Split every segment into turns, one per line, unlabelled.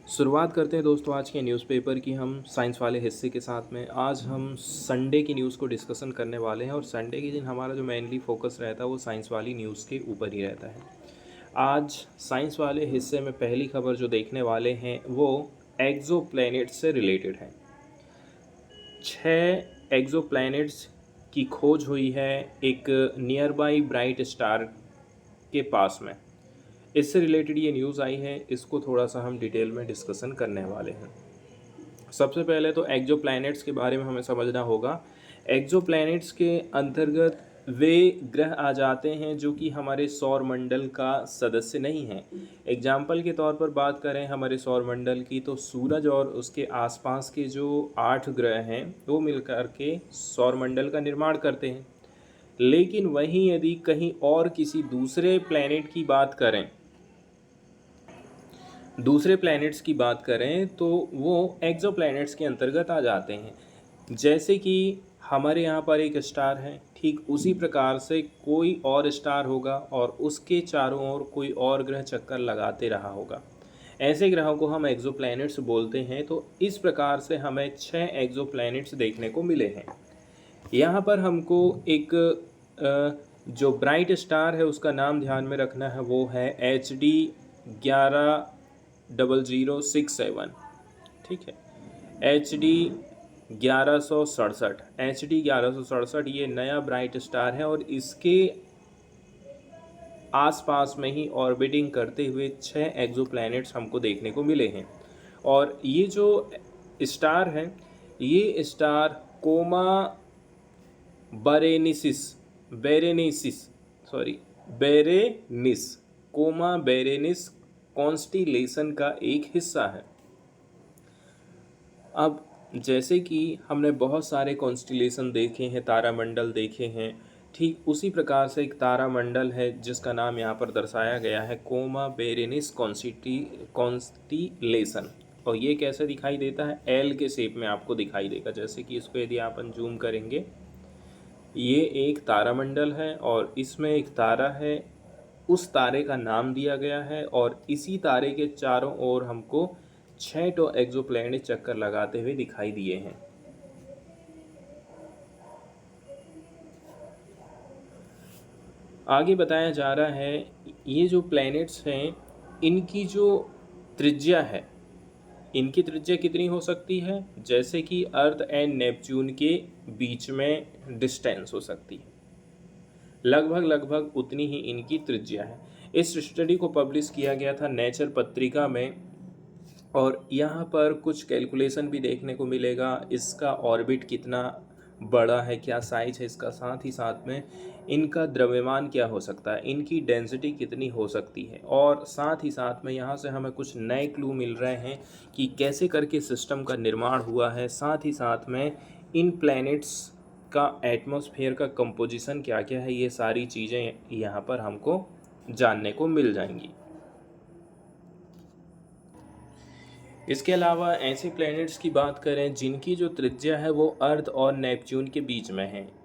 शुरुआत करते हैं दोस्तों आज के न्यूज़पेपर की हम साइंस वाले हिस्से के साथ में। आज हम संडे की न्यूज़ को डिस्कशन करने वाले हैं और संडे के दिन हमारा जो मेनली फोकस रहता है वो साइंस वाली न्यूज़ के ऊपर ही रहता है। आज साइंस वाले हिस्से में पहली खबर जो देखने वाले हैं वो एक्सोप्लैनेट से रिलेटेड है। 6 एक्सोप्लैनेट्स की खोज हुई है एक नियर बाई ब्राइट स्टार के पास में। इससे रिलेटेड ये न्यूज़ आई है, इसको थोड़ा सा हम डिटेल में डिस्कशन करने वाले हैं। सबसे पहले तो एक्सोप्लैनेट्स के बारे में हमें समझना होगा। एक्सोप्लैनेट्स के अंतर्गत वे ग्रह आ जाते हैं जो कि हमारे सौर मंडल का सदस्य नहीं हैं। एग्जाम्पल के तौर पर बात करें हमारे सौर मंडल की, तो सूरज और उसके आसपास के जो 8 ग्रह हैं वो मिलकर के सौर मंडल का निर्माण करते हैं। लेकिन वहीं यदि कहीं और किसी दूसरे प्लैनेट्स की बात करें तो वो एक्सोप्लैनेट्स के अंतर्गत आ जाते हैं। जैसे कि हमारे यहाँ पर एक स्टार है, ठीक उसी प्रकार से कोई और स्टार होगा और उसके चारों ओर कोई और ग्रह चक्कर लगाते रहा होगा। ऐसे ग्रहों को हम एक्सोप्लैनेट्स बोलते हैं। तो इस प्रकार से हमें 6 एक्सोप्लैनेट्स देखने को मिले हैं। यहाँ पर हमको एक जो ब्राइट स्टार है उसका नाम ध्यान में रखना है, वो है HD 110067। ठीक है, HD 1167 ये नया ब्राइट स्टार है और इसके आसपास में ही ऑर्बिटिंग करते हुए 6 एक्सोप्लैनेट्स हमको देखने को मिले हैं। और ये जो स्टार है, ये star Coma Berenices Coma Berenices constellation का एक हिस्सा है। अब जैसे कि हमने बहुत सारे कॉन्स्टिलेशन देखे हैं, तारामंडल देखे हैं, ठीक उसी प्रकार से एक तारामंडल है जिसका नाम यहाँ पर दर्शाया गया है कोमा बेरेनिस कॉन्स्टिलेशन। और ये कैसे दिखाई देता है, एल के शेप में आपको दिखाई देगा। जैसे कि इसको यदि अपन जूम करेंगे, ये एक तारामंडल है और इसमें एक तारा है, उस तारे का नाम दिया गया है और इसी तारे के चारों ओर हमको 6 तो एक्सोप्लैनेट चक्कर लगाते हुए दिखाई दिए हैं। आगे बताया जा रहा है ये जो प्लैनेट्स हैं इनकी जो त्रिज्या है, इनकी त्रिज्या कितनी हो सकती है, जैसे कि अर्थ एंड नेपच्यून के बीच में डिस्टेंस हो सकती है, लगभग उतनी ही इनकी त्रिज्या है। इस स्टडी को पब्लिश किया गया था नेचर पत्रिका में और यहाँ पर कुछ कैलकुलेशन भी देखने को मिलेगा। इसका ऑर्बिट कितना बड़ा है, क्या साइज है इसका, साथ ही साथ में इनका द्रव्यमान क्या हो सकता है, इनकी डेंसिटी कितनी हो सकती है, और साथ ही साथ में यहाँ से हमें कुछ नए क्लू मिल रहे हैं कि कैसे करके सिस्टम का निर्माण हुआ है। साथ ही साथ में इन प्लैनेट्स का एटमॉस्फेयर का कंपोजिशन क्या क्या है, ये सारी चीज़ें यहाँ पर हमको जानने को मिल जाएंगी। इसके अलावा ऐसे प्लैनेट्स की बात करें जिनकी जो त्रिज्या है वो अर्थ और नेपच्यून के बीच में है,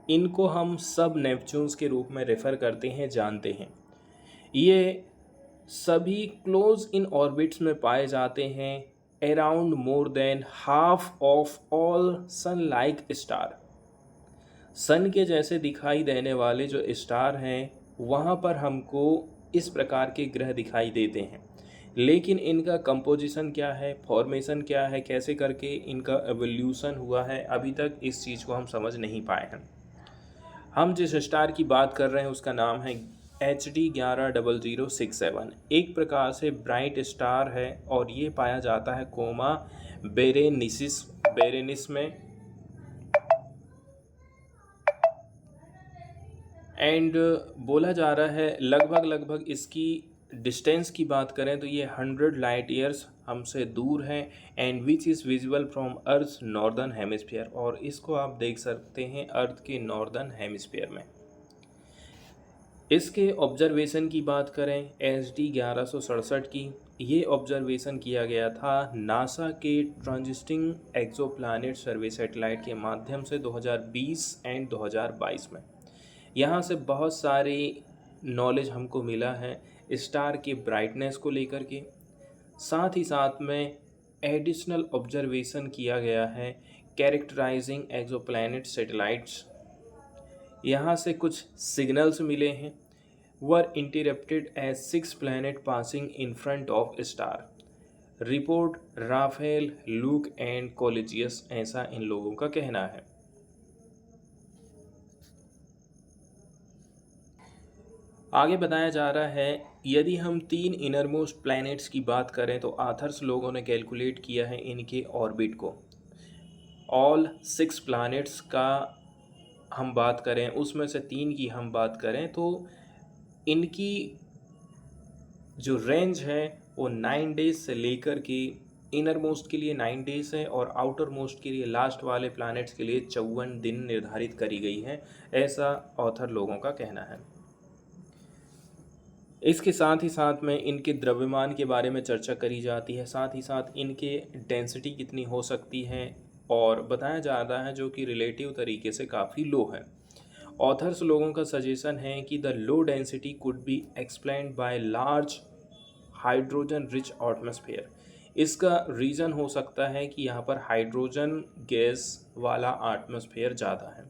इनको हम सब नेपच्यून्स के रूप में रेफ़र करते हैं, जानते हैं। ये सभी क्लोज इन ऑर्बिट्स में पाए जाते हैं, around more than half of all sun like star. Sun के जैसे दिखाई देने वाले जो स्टार हैं वहाँ पर हमको इस प्रकार के ग्रह दिखाई देते हैं, लेकिन इनका कंपोजिशन क्या है, फॉर्मेशन क्या है, कैसे करके इनका एवोल्यूशन हुआ है, अभी तक इस चीज़ को हम समझ नहीं पाए हैं। हम जिस स्टार की बात कर रहे हैं उसका नाम है HD 110067। एक प्रकार से ब्राइट स्टार है और ये पाया जाता है कोमा बेरेनिस में। एंड बोला जा रहा है लगभग इसकी डिस्टेंस की बात करें तो ये 100 लाइट ईयर्स हमसे दूर है, and which is visible from earth northern hemisphere, और इसको आप देख सकते हैं अर्थ के नॉर्दर्न हेमिस्फीयर में। इसके ऑब्जर्वेशन की बात करें HD 1167 की, ये ऑब्जर्वेशन किया गया था नासा के ट्रांजिस्टिंग एक्सोप्लैनेट सर्वे सैटेलाइट के माध्यम से 2020 एंड 2022 में। यहाँ से बहुत सारी नॉलेज हमको मिला है स्टार के ब्राइटनेस को लेकर के, साथ ही साथ में एडिशनल ऑब्जर्वेशन किया गया है कैरेक्टराइजिंग एक्सोप्लैनेट सैटेलाइट्स। यहाँ से कुछ सिग्नल्स मिले हैं। Were interrupted as 6 planet passing in front of star. Report Rafael, Luque and colleagues, ऐसा इन लोगों का कहना है। आगे बताया जा रहा है, यदि हम 3 इनरमोस्ट प्लैनेट्स की बात करें तो आथर्स लोगों ने कैलकुलेट किया है इनके ऑर्बिट को। ऑल 6 प्लैनेट्स का हम बात करें, उसमें से 3 की हम बात करें तो इनकी जो रेंज है वो 9 डेज से लेकर के इनर मोस्ट के लिए 9 डेज है और आउटर मोस्ट के लिए लास्ट वाले प्लैनेट्स के लिए 54 दिन निर्धारित करी गई है, ऐसा ऑथर लोगों का कहना है। इसके साथ ही साथ में इनके द्रव्यमान के बारे में चर्चा करी जाती है, साथ ही साथ इनके डेंसिटी कितनी हो सकती है और बताया जाता है जो कि रिलेटिव तरीके से काफ़ी लो है। ऑथर्स लोगों का सजेशन है कि the low density could be explained by large hydrogen rich atmosphere. इसका रीज़न हो सकता है कि यहाँ पर हाइड्रोजन गैस वाला एटमॉस्फेयर ज़्यादा है।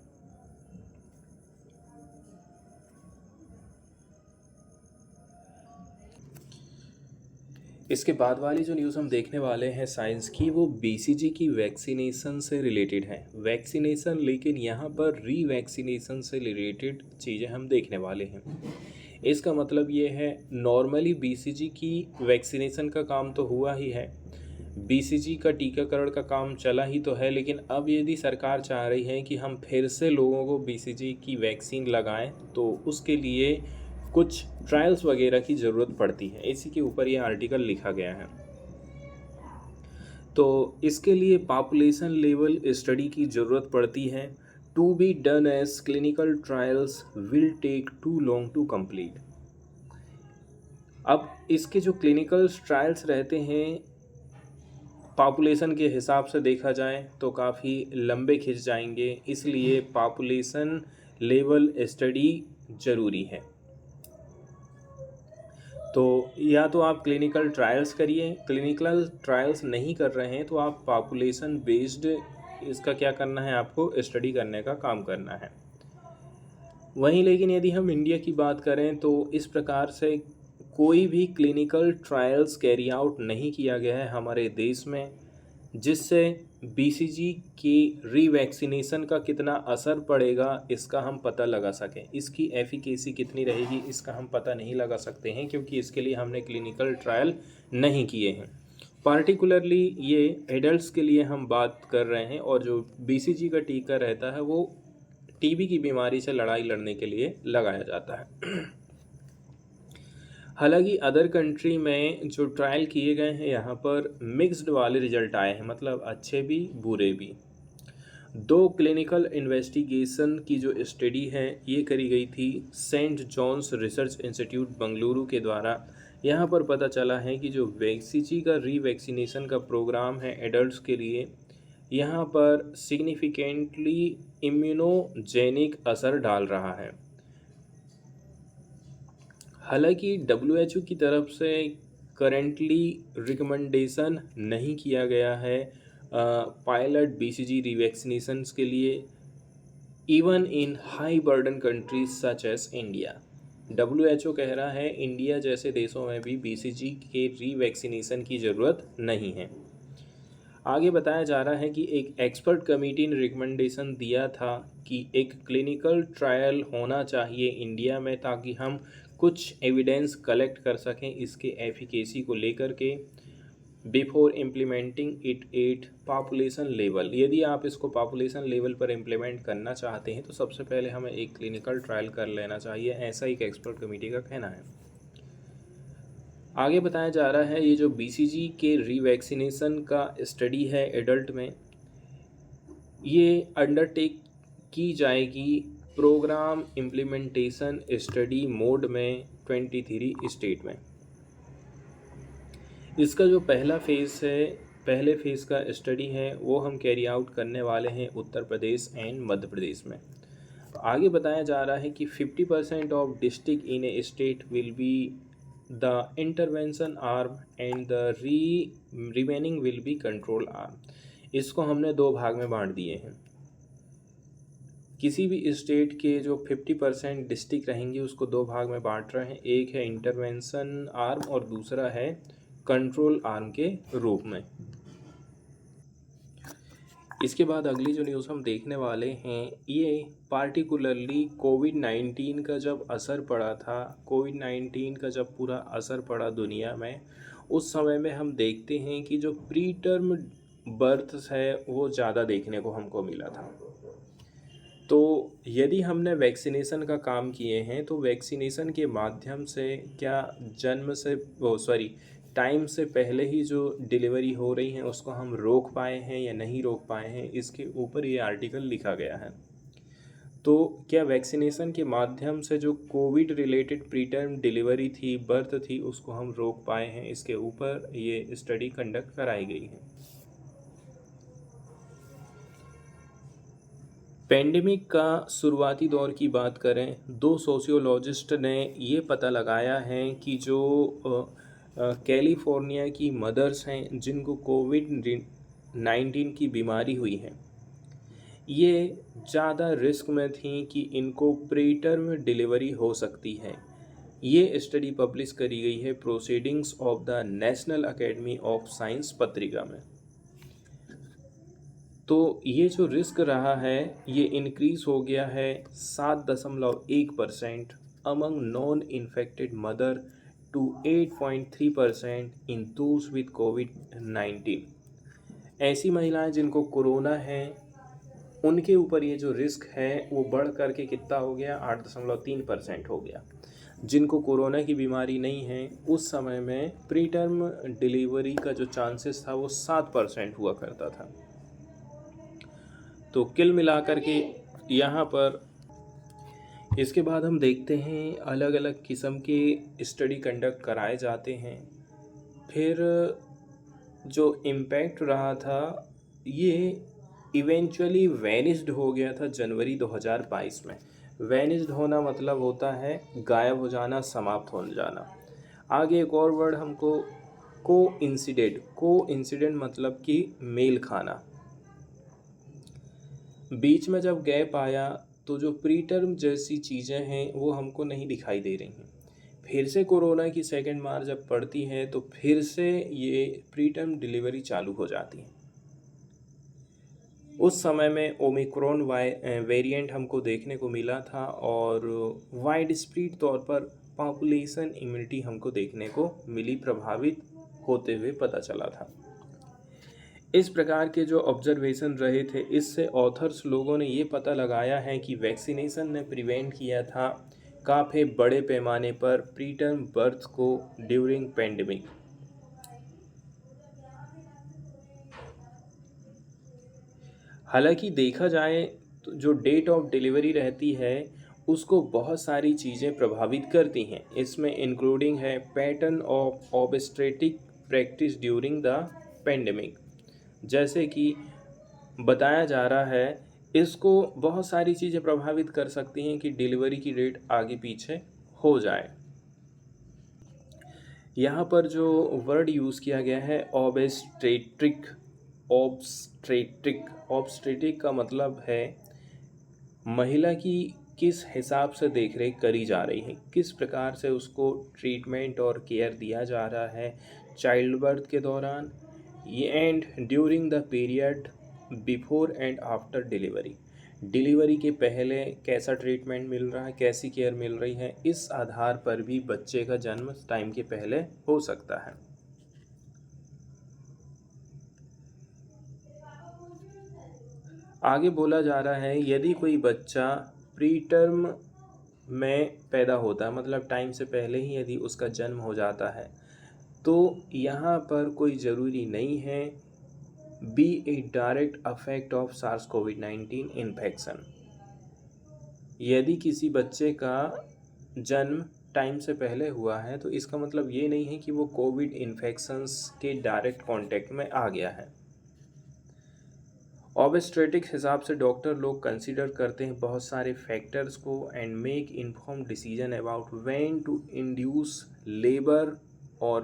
इसके बाद वाली जो न्यूज़ हम देखने वाले हैं साइंस की, वो बीसीजी की वैक्सीनेशन से रिलेटेड है। वैक्सीनेशन, लेकिन यहाँ पर रीवैक्सीनेशन से रिलेटेड चीज़ें हम देखने वाले हैं। इसका मतलब ये है, नॉर्मली बीसीजी की वैक्सीनेशन का काम तो हुआ ही है, बीसीजी का टीकाकरण का काम चला ही तो है, लेकिन अब यदि सरकार चाह रही है कि हम फिर से लोगों को बीसीजी की वैक्सीन लगाएं तो उसके लिए कुछ ट्रायल्स वगैरह की ज़रूरत पड़ती है। इसी के ऊपर ये आर्टिकल लिखा गया है। तो इसके लिए पॉपुलेशन लेवल स्टडी की ज़रूरत पड़ती है। To be done as clinical trials will take too long to complete. अब इसके जो क्लिनिकल ट्रायल्स रहते हैं पॉपुलेशन के हिसाब से देखा जाए तो काफ़ी लंबे खिंच जाएंगे, इसलिए पॉपुलेशन लेवल स्टडी ज़रूरी है। तो या तो आप क्लिनिकल ट्रायल्स करिए, क्लिनिकल ट्रायल्स नहीं कर रहे हैं तो आप पॉपुलेशन बेस्ड इसका क्या करना है, आपको स्टडी करने का काम करना है। वहीं लेकिन यदि हम इंडिया की बात करें तो इस प्रकार से कोई भी क्लिनिकल ट्रायल्स कैरी आउट नहीं किया गया है हमारे देश में, जिससे बीसीजी की रीवैक्सीनेशन का कितना असर पड़ेगा इसका हम पता लगा सकें। इसकी एफिकेसी कितनी रहेगी इसका हम पता नहीं लगा सकते हैं, क्योंकि इसके लिए हमने क्लिनिकल ट्रायल नहीं किए हैं। पार्टिकुलरली ये एडल्ट्स के लिए हम बात कर रहे हैं, और जो बीसीजी का टीका रहता है वो टीबी की बीमारी से लड़ाई लड़ने के लिए लगाया जाता है। हालांकि अदर कंट्री में जो ट्रायल किए गए हैं यहाँ पर मिक्स्ड वाले रिजल्ट आए हैं, मतलब अच्छे भी बुरे भी। 2 क्लिनिकल इन्वेस्टिगेशन की जो स्टडी है ये करी गई थी St John's Research Institute Bengaluru के द्वारा। यहाँ पर पता चला है कि जो वैक्सीजी का रीवैक्सीनेशन का प्रोग्राम है एडल्ट्स के लिए, यहाँ पर सिग्निफिकेंटली इम्यूनोजेनिक असर डाल रहा है। हालांकि WHO की तरफ से करेंटली रिकमेंडेशन नहीं किया गया है पायलट बीसीजी रीवैक्सीनेशंस के लिए, even in high burden countries such as India. WHO कह रहा है इंडिया जैसे देशों में भी बीसीजी के रीवैक्सीनेशन की ज़रूरत नहीं है। आगे बताया जा रहा है कि एक एक्सपर्ट कमेटी ने रिकमेंडेशन दिया था कि एक क्लिनिकल ट्रायल होना चाहिए इंडिया में, ताकि हम कुछ एविडेंस कलेक्ट कर सकें इसके एफिकेसी को लेकर के, before implementing it at population level. यदि आप इसको पॉपुलेशन लेवल पर इम्प्लीमेंट करना चाहते हैं तो सबसे पहले हमें एक क्लिनिकल ट्रायल कर लेना चाहिए, ऐसा एक एक्सपर्ट कमेटी का कहना है। आगे बताया जा रहा है ये जो बीसीजी के रीवैक्सीनेशन का स्टडी है एडल्ट में, ये अंडरटेक की जाएगी प्रोग्राम इम्प्लीमेंटेशन स्टडी मोड में 23 स्टेट में। इसका जो पहला फेज़ है, पहले फेज़ का स्टडी है वो हम कैरी आउट करने वाले हैं उत्तर प्रदेश एंड मध्य प्रदेश में। तो आगे बताया जा रहा है कि 50% of district in A state will be the intervention arm and the remaining will be control arm. इसको हमने दो भाग में बांट दिए हैं। किसी भी स्टेट के जो 50% डिस्ट्रिक्ट रहेंगे उसको दो भाग में बांट रहे हैं, एक है इंटरवेंशन आर्म और दूसरा है कंट्रोल आर्म के रूप में। इसके बाद अगली जो न्यूज़ हम देखने वाले हैं, ये पार्टिकुलरली कोविड-19 का जब असर पड़ा था, कोविड-19 का जब पूरा असर पड़ा दुनिया में, उस समय में हम देखते हैं कि जो प्री टर्म बर्थ्स है वो ज़्यादा देखने को हमको मिला था। तो यदि हमने वैक्सीनेशन का काम किए हैं तो वैक्सीनेशन के माध्यम से क्या जन्म से टाइम से पहले ही जो डिलीवरी हो रही हैं उसको हम रोक पाए हैं या नहीं रोक पाए हैं, इसके ऊपर ये आर्टिकल लिखा गया है। तो क्या वैक्सीनेशन के माध्यम से जो Covid related pre term delivery थी, बर्थ थी, उसको हम रोक पाए हैं, इसके ऊपर ये स्टडी कंडक्ट कराई गई है। पेंडेमिक का शुरुआती दौर की बात करें, दो सोशियोलॉजिस्ट ने ये पता लगाया है कि जो कैलिफोर्निया की मदर्स हैं जिनको कोविड-19 की बीमारी हुई है, ये ज़्यादा रिस्क में थी कि इनको प्री टर्म डिलीवरी हो सकती है। ये स्टडी पब्लिश करी गई है proceedings of the national academy of science पत्रिका में। तो ये जो रिस्क रहा है ये इंक्रीज़ हो गया है 7.1% among non infected mother to 8.3% in those with कोविड-19। ऐसी महिलाएं जिनको कोरोना है उनके ऊपर ये जो रिस्क है वो बढ़ करके कितना हो गया, 8.3% हो गया। जिनको कोरोना की बीमारी नहीं है उस समय में प्री टर्म डिलीवरी का जो चांसेस था वो 7% हुआ करता था। तो किल मिलाकर के यहाँ पर इसके बाद हम देखते हैं अलग अलग किस्म के स्टडी कंडक्ट कराए जाते हैं। फिर जो इम्पैक्ट रहा था ये इवेंचुअली वैनिस्ड हो गया था जनवरी 2022 में। वैनिस्ड होना मतलब होता है गायब हो जाना, समाप्त हो जाना। आगे एक और वर्ड हमको को इंसिडेंट मतलब कि मेल खाना। बीच में जब गैप आया तो जो प्री टर्म जैसी चीज़ें हैं वो हमको नहीं दिखाई दे रही हैं। फिर से कोरोना की सेकेंड मार जब पड़ती है तो फिर से ये प्री टर्म डिलीवरी चालू हो जाती है। उस समय में ओमिक्रॉन वेरिएंट हमको देखने को मिला था और वाइड स्प्रेड तौर पर पॉपुलेशन इम्यूनिटी हमको देखने को मिली, प्रभावित होते हुए पता चला था। इस प्रकार के जो ऑब्जर्वेशन रहे थे इससे ऑथर्स लोगों ने ये पता लगाया है कि वैक्सीनेशन ने प्रिवेंट किया था काफ़ी बड़े पैमाने पर प्री टर्म बर्थ को ड्यूरिंग पेंडेमिक। हालांकि देखा जाए तो जो डेट ऑफ डिलीवरी रहती है उसको बहुत सारी चीज़ें प्रभावित करती हैं। इसमें इंक्लूडिंग है pattern of obstetric practice during the pandemic. जैसे कि बताया जा रहा है इसको बहुत सारी चीज़ें प्रभावित कर सकती हैं कि डिलीवरी की डेट आगे पीछे हो जाए। यहाँ पर जो वर्ड यूज़ किया गया है ऑब्स्टेट्रिक। ऑब्स्टेट्रिक का मतलब है महिला की किस हिसाब से देख रेख करी जा रही है, किस प्रकार से उसको ट्रीटमेंट और केयर दिया जा रहा है चाइल्ड बर्थ के दौरान and during the period before and after delivery. Delivery के पहले कैसा ट्रीटमेंट मिल रहा है, कैसी केयर मिल रही है, इस आधार पर भी बच्चे का जन्म टाइम के पहले हो सकता है। आगे बोला जा रहा है यदि कोई बच्चा प्री टर्म में पैदा होता है मतलब टाइम से पहले ही यदि उसका जन्म हो जाता है तो यहाँ पर कोई ज़रूरी नहीं है be a direct affect of SARS-CoV-19 infection. यदि किसी बच्चे का जन्म टाइम से पहले हुआ है तो इसका मतलब ये नहीं है कि वो कोविड इन्फेक्शंस के डायरेक्ट कांटेक्ट में आ गया है। ऑब्स्टेट्रिक हिसाब से डॉक्टर लोग कंसीडर करते हैं बहुत सारे फैक्टर्स को and make inform decision about when to induce labour और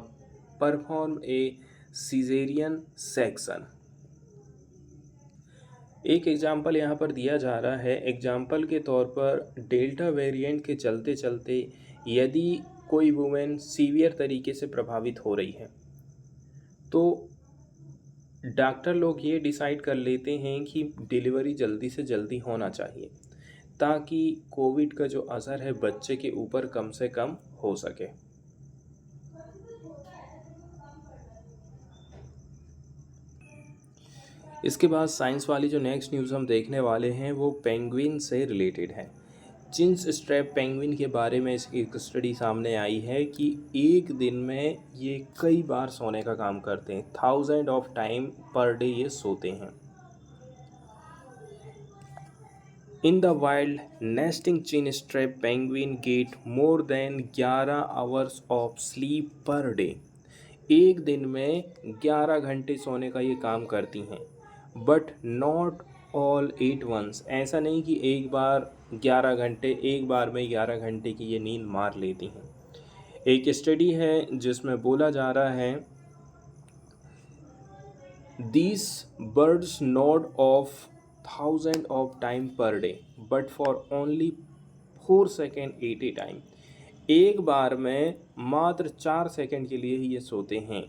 परफॉर्म ए सीजेरियन सेक्शन। एक एग्जाम्पल यहाँ पर दिया जा रहा है, एग्जाम्पल के तौर पर डेल्टा वेरिएंट के चलते चलते यदि कोई वुमेन सीवियर तरीके से प्रभावित हो रही है तो डॉक्टर लोग ये डिसाइड कर लेते हैं कि डिलीवरी जल्दी से जल्दी होना चाहिए ताकि कोविड का जो असर है बच्चे के ऊपर कम से कम हो सके। इसके बाद साइंस वाली जो नेक्स्ट न्यूज़ हम देखने वाले हैं वो पेंगुइन से रिलेटेड है। चिंस स्ट्रैप पेंगुइन के बारे में एक स्टडी सामने आई है कि एक दिन में ये कई बार सोने का काम करते हैं, 1000 ऑफ टाइम पर डे ये सोते हैं। In the wild nesting chin strap penguin get more than 11 hours of sleep per day. एक दिन में 11 घंटे सोने का ये काम करती हैं, but not all at once. ऐसा नहीं कि एक बार 11 घंटे, एक बार में 11 घंटे की ये नींद मार लेती हैं। एक स्टडी है जिसमें बोला जा रहा है these birds nod of 1000 of time per day but for only 4 second at a time. एक बार में मात्र 4 सेकंड के लिए ही ये सोते हैं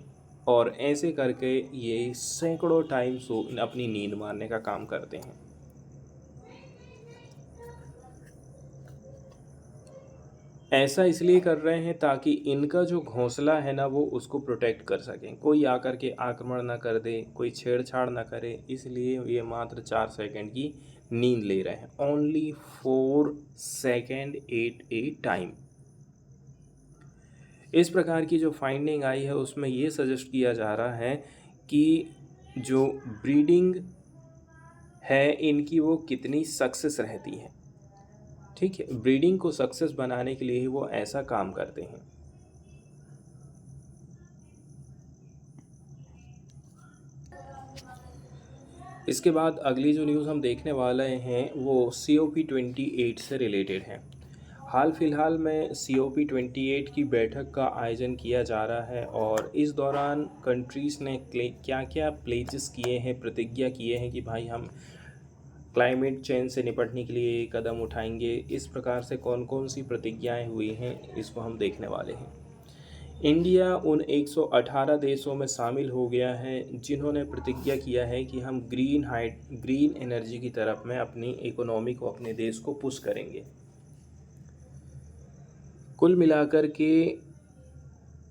और ऐसे करके ये सैकड़ों टाइम अपनी नींद मारने का काम करते हैं। ऐसा इसलिए कर रहे हैं ताकि इनका जो घोंसला है ना वो उसको प्रोटेक्ट कर सकें, कोई आकर के आक्रमण ना कर दे, कोई छेड़छाड़ ना करे, इसलिए ये मात्र 4 सेकंड की नींद ले रहे हैं। Only 4 second at a time. इस प्रकार की जो फाइंडिंग आई है उसमें ये सजेस्ट किया जा रहा है कि जो ब्रीडिंग है इनकी वो कितनी सक्सेस रहती है। ठीक है, ब्रीडिंग को सक्सेस बनाने के लिए ही वो ऐसा काम करते हैं। इसके बाद अगली जो न्यूज़ हम देखने वाले हैं वो COP28 से रिलेटेड है। हाल फिलहाल में COP28 की बैठक का आयोजन किया जा रहा है और इस दौरान कंट्रीज़ ने क्या क्या प्लेजेस किए हैं, प्रतिज्ञा किए हैं कि भाई हम क्लाइमेट चेंज से निपटने के लिए कदम उठाएंगे। इस प्रकार से कौन कौन सी प्रतिज्ञाएं हुई हैं इसको हम देखने वाले हैं। इंडिया उन 118 देशों में शामिल हो गया है जिन्होंने प्रतिज्ञा किया है कि हम ग्रीन एनर्जी की तरफ में अपनी इकोनॉमी को, अपने देश को पुश करेंगे। कुल मिलाकर के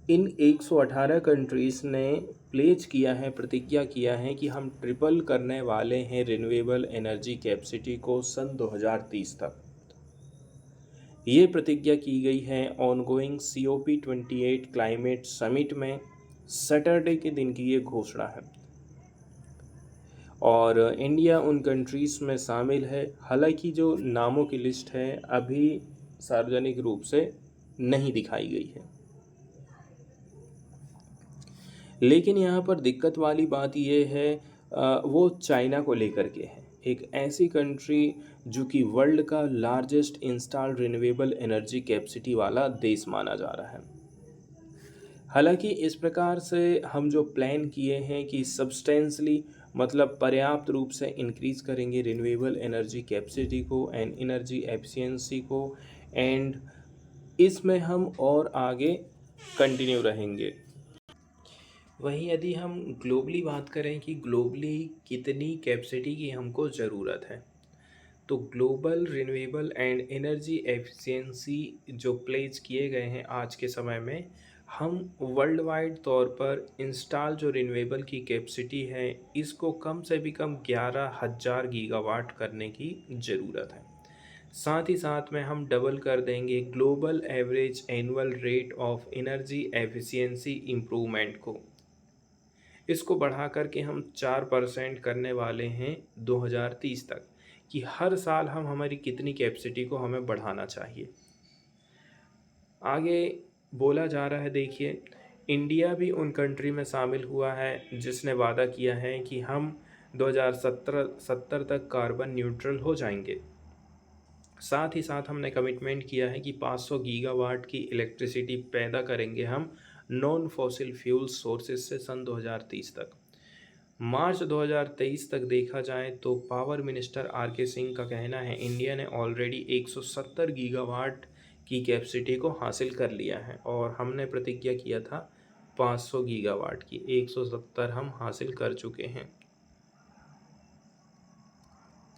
इन 118 कंट्रीज़ ने प्लेज किया है, प्रतिज्ञा किया है कि हम ट्रिपल करने वाले हैं रिन्यूएबल एनर्जी कैपेसिटी को सन 2030 तक। ये प्रतिज्ञा की गई है ऑनगोइंग COP28 क्लाइमेट समिट में। सैटरडे के दिन की ये घोषणा है और इंडिया उन कंट्रीज़ में शामिल है। हालांकि जो नामों की लिस्ट है अभी सार्वजनिक रूप से नहीं दिखाई गई है, लेकिन यहाँ पर दिक्कत वाली बात ये है वो चाइना को लेकर के है। एक ऐसी कंट्री जो कि वर्ल्ड का largest installed renewable energy capacity वाला देश माना जा रहा है। हालांकि इस प्रकार से हम जो प्लान किए हैं कि सब्सटेंशली मतलब पर्याप्त रूप से इंक्रीज़ करेंगे रिन्यूएबल एनर्जी कैपेसिटी को एंड एनर्जी एफिशिएंसी को, एंड इसमें हम और आगे कंटिन्यू रहेंगे। वहीं यदि हम ग्लोबली बात करें कि ग्लोबली कितनी कैपेसिटी की हमको ज़रूरत है, तो global renewable and energy efficiency जो प्लेज किए गए हैं आज के समय में, हम वर्ल्ड वाइड तौर पर इंस्टॉल जो रिन्यूएबल की कैपेसिटी है इसको कम से भी कम 11,000 गीगावाट करने की ज़रूरत है। साथ ही साथ में हम डबल कर देंगे global average annual rate of energy efficiency improvement को। इसको बढ़ा करके हम 4% करने वाले हैं 2030 तक, कि हर साल हम हमारी कितनी कैपेसिटी को हमें बढ़ाना चाहिए। आगे बोला जा रहा है, देखिए इंडिया भी उन कंट्री में शामिल हुआ है जिसने वादा किया है कि हम 2070 तक कार्बन न्यूट्रल हो जाएंगे। साथ ही साथ हमने कमिटमेंट किया है कि 500 गीगावाट की इलेक्ट्रिसिटी पैदा करेंगे हम नॉन फॉसिल फ्यूल सोर्सेज से सन 2030 तक। मार्च 2023 तक देखा जाए तो पावर मिनिस्टर आर के सिंह का कहना है इंडिया ने ऑलरेडी 170 गीगावाट की कैपेसिटी को हासिल कर लिया है और हमने प्रतिज्ञा किया था 500 गीगावाट की, 170 हम हासिल कर चुके हैं।